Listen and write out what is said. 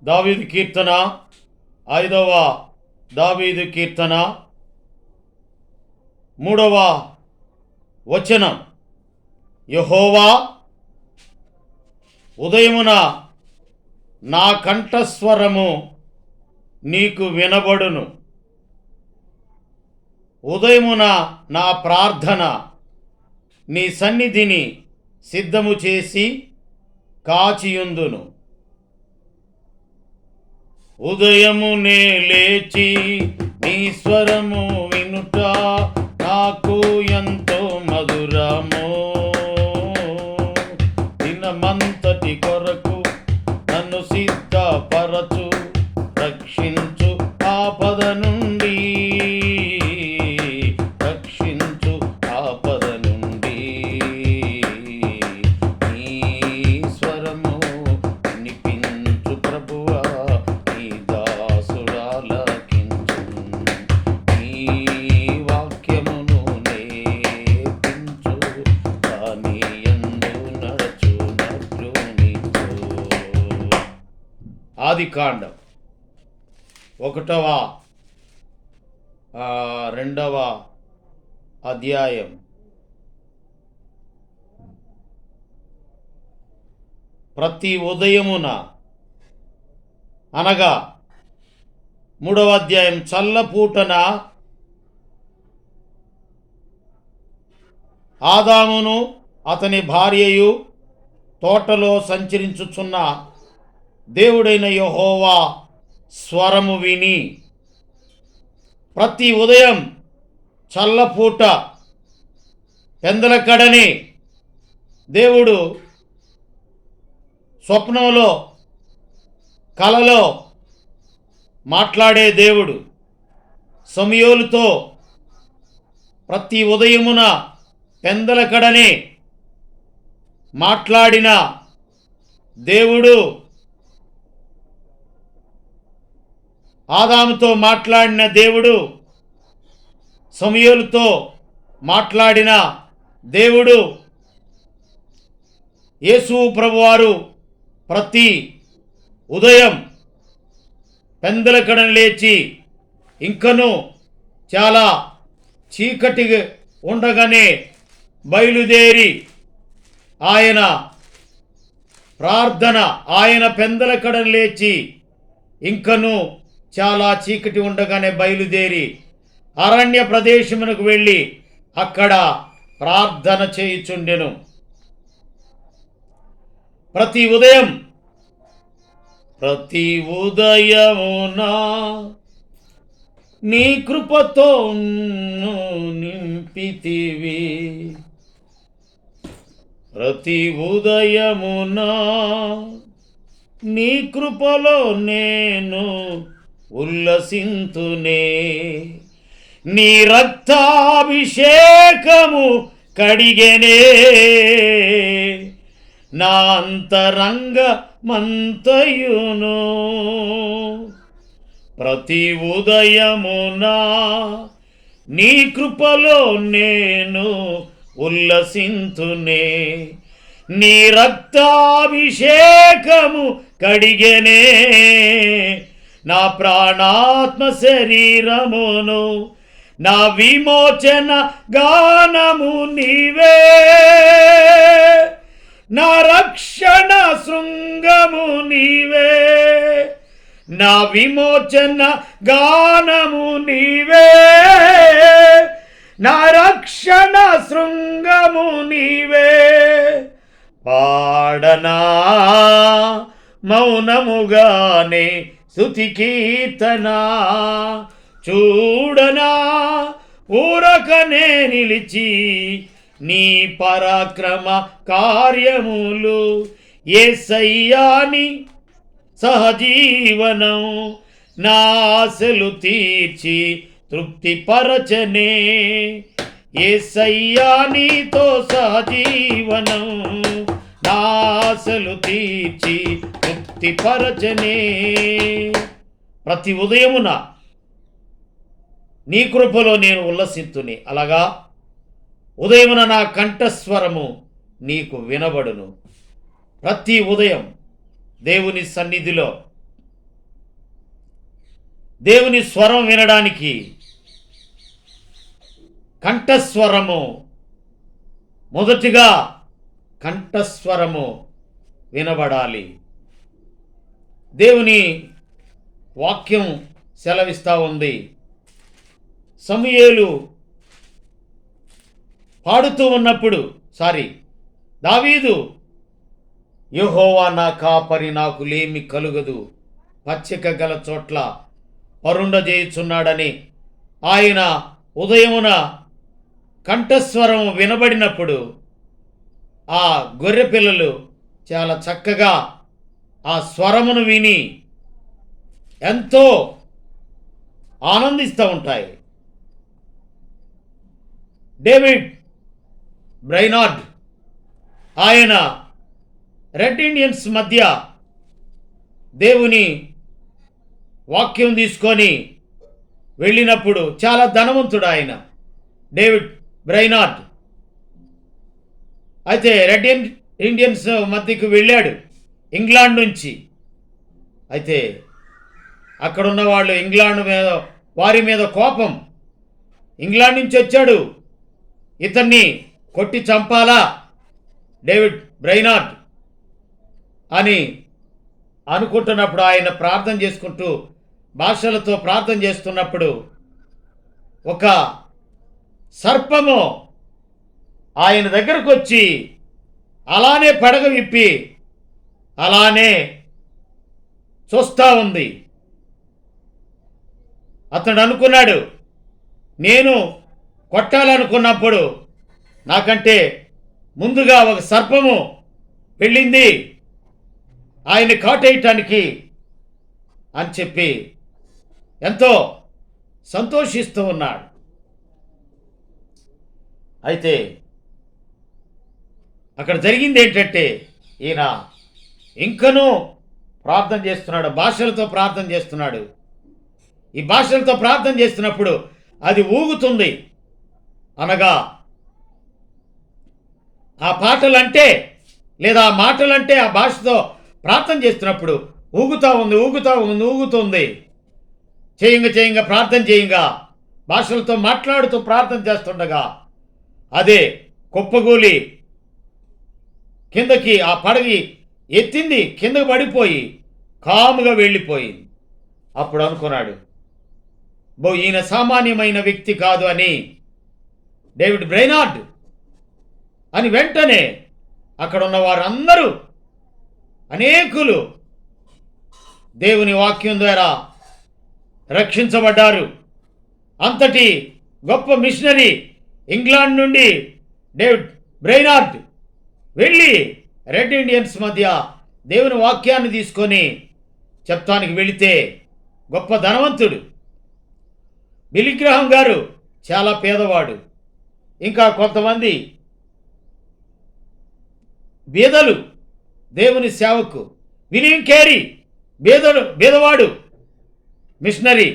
దావీదు కీర్తన 5వ దావీదు కీర్తన 3వ వచనం. యెహోవా, ఉదయమున నా కంఠస్వరము నీకు వినబడును. ఉదయమున నా ప్రార్థన నీ సన్నిధిని సిద్ధము చేసి కాచియుందును. ఉదయమునే లేచి నీ స్వరము వినుట నాకు ఎంతో మధురము. దినమంతటి కొరకు నన్ను సిద్ధపరచు, రక్షించు ఆపద నుండి, రక్షించు ఆపద నుండి. నీ స్వరము వినిపించు ప్రభువా, నీ దాసురాలకించు. నీ వాక్యమును నేర్పించు, దాని యందు నడుచునట్లు నీచు. ఆదికాండం 1వ 2వ అధ్యాయం. ప్రతి ఉదయమున అనగా 3వ అధ్యాయం చల్లపూటన ఆదామును అతని భార్యయు తోటలో సంచరించుచున్న దేవుడైన యెహోవా స్వరము విని, ప్రతి ఉదయం చల్లపూట పెందలకడని దేవుడు స్వప్నంలో కలలో మాట్లాడే దేవుడు. సమూయేలుతో ప్రతి ఉదయమున పెందలకడని మాట్లాడిన దేవుడు, ఆదాముతో మాట్లాడిన దేవుడు, సమూయేలుతో మాట్లాడిన దేవుడు, యేసు ప్రభువారు ప్రతి ఉదయం పెందలకడని లేచి ఇంకను చాలా చీకటి ఉండగానే బయలుదేరి ఆయన ప్రార్థన, ఆయన పెందలకడని లేచి ఇంకను చాలా చీకటి ఉండగానే బయలుదేరి అరణ్య ప్రదేశమునకు వెళ్ళి అక్కడ ప్రార్థన చేయుచుండెను. ప్రతి ఉదయమున నీ కృపతో నింపితివి. ప్రతి ఉదయమున నీ కృపలో నేను ఉల్లసింతునే. నీ రక్తాభిషేకము కడిగెనే నా అంతరంగమంతయును. ప్రతి ఉదయమున నీ కృపలో నేను ఉల్లసింతునే. నీ రక్తాభిషేకము కడిగెనే నా ప్రాణాత్మ శరీరమును. నా విమోచన గానము నీవే, నా రక్షణ శృంగము నీవే. నా విమోచన గానము నీవే, నా రక్షణ శృంగము నీవే. పాడనా మౌనముగానే స్తుతి కీర్తన, చూడనా ఊరకనే నిలిచి నీ పరాక్రమ కార్యములు. యేసయ్యాని సహజీవనం నా ఆశలు తీర్చి తృప్తిపరచనే. యేసయ్యా నీతో సహజీవనం నా ఆశలు తీర్చి తృప్తిపరచనే. ప్రతి ఉదయమున నీ కృపలో నేను ఉల్లసిత్తుని. అలాగా ఉదయమున నా కంఠస్వరము నీకు వినబడును. ప్రతి ఉదయం దేవుని సన్నిధిలో దేవుని స్వరం వినడానికి కంఠస్వరము, మొదటిగా కంఠస్వరము వినబడాలి. దేవుని వాక్యం సెలవిస్తూ ఉంది. సమూయేలు పాడుతూ ఉన్నప్పుడు దావీదు, యెహోవా నా కాపరి, నాకు లేమి కలుగదు, పచ్చిక గల చోట్ల పరుండజేయుచున్నాడని ఆయన ఉదయమున కంఠస్వరం వినబడినప్పుడు ఆ గొర్రె పిల్లలు చాలా చక్కగా ఆ స్వరమును విని ఎంతో ఆనందిస్తూ ఉంటాయి. డేవిడ్ బ్రైనార్డ్ ఆయన రెడ్ ఇండియన్స్ మధ్య దేవుని వాక్యం తీసుకొని వెళ్ళినప్పుడు చాలా ధనవంతుడు ఆయన, డేవిడ్ బ్రైనార్డ్. అయితే రెడ్ ఇండియన్స్ మధ్యకు వెళ్ళాడు ఇంగ్లాండ్ నుంచి. అయితే అక్కడున్న వాళ్ళు వారి మీద కోపం, ఇంగ్లాండ్ నుంచి వచ్చాడు, ఇతన్ని కొట్టి చంపాలా డేవిడ్ బ్రైనార్డ్ అని అనుకుంటున్నప్పుడు, ఆయన ప్రార్థన చేసుకుంటూ భాషలతో ప్రార్థన చేస్తున్నప్పుడు ఒక సర్పము ఆయన దగ్గరకు వచ్చి అలానే పడగ విప్పి అలానే చూస్తూ ఉంది. అతడు అనుకున్నాడు, నేను కొట్టాలనుకున్నప్పుడు నాకంటే ముందుగా ఒక సర్పము వెళ్ళింది ఆయన్ని కాటేయటానికి అని చెప్పి ఎంతో సంతోషిస్తూ ఉన్నాడు. అయితే అక్కడ జరిగింది ఏంటంటే, ఈయన ఇంకనూ ప్రార్థన చేస్తున్నాడు, భాషలతో ప్రార్థన చేస్తున్నాడు. ఈ భాషలతో ప్రార్థన చేస్తున్నప్పుడు అది ఊగుతుంది. అనగా ఆ పాటలంటే లేదా ఆ మాటలంటే ఆ భాషతో ప్రార్థన చేస్తున్నప్పుడు ఊగుతుంది. చేయంగా ప్రార్థన చేయంగా భాషలతో మాట్లాడుతూ ప్రార్థన చేస్తుండగా అదే కుప్పగూలి కిందకి ఆ పడగి ఎత్తింది, కిందకు పడిపోయి కాముగా వెళ్ళిపోయింది. అప్పుడు అనుకున్నాడు, ఈయన సామాన్యమైన వ్యక్తి కాదు అని, డేవిడ్ బ్రైనార్డ్ అని. వెంటనే అక్కడ ఉన్న వారందరూ అనేకులు దేవుని వాక్యం ద్వారా రక్షించబడ్డారు. అంతటి గొప్ప మిషనరీ ఇంగ్లాండ్ నుండి డేవిడ్ బ్రైనార్డ్ వెళ్ళి రెడ్ ఇండియన్స్ మధ్య దేవుని వాక్యాన్ని తీసుకొని చెప్తానికి వెళితే గొప్ప ధనవంతుడు. బిల్లీ గ్రాహం గారు చాలా పేదవాడు. ఇంకా కొంతమంది బీదలు దేవుని సేవకు. విలియం కేరీ బీదవాడు, మిషనరీ.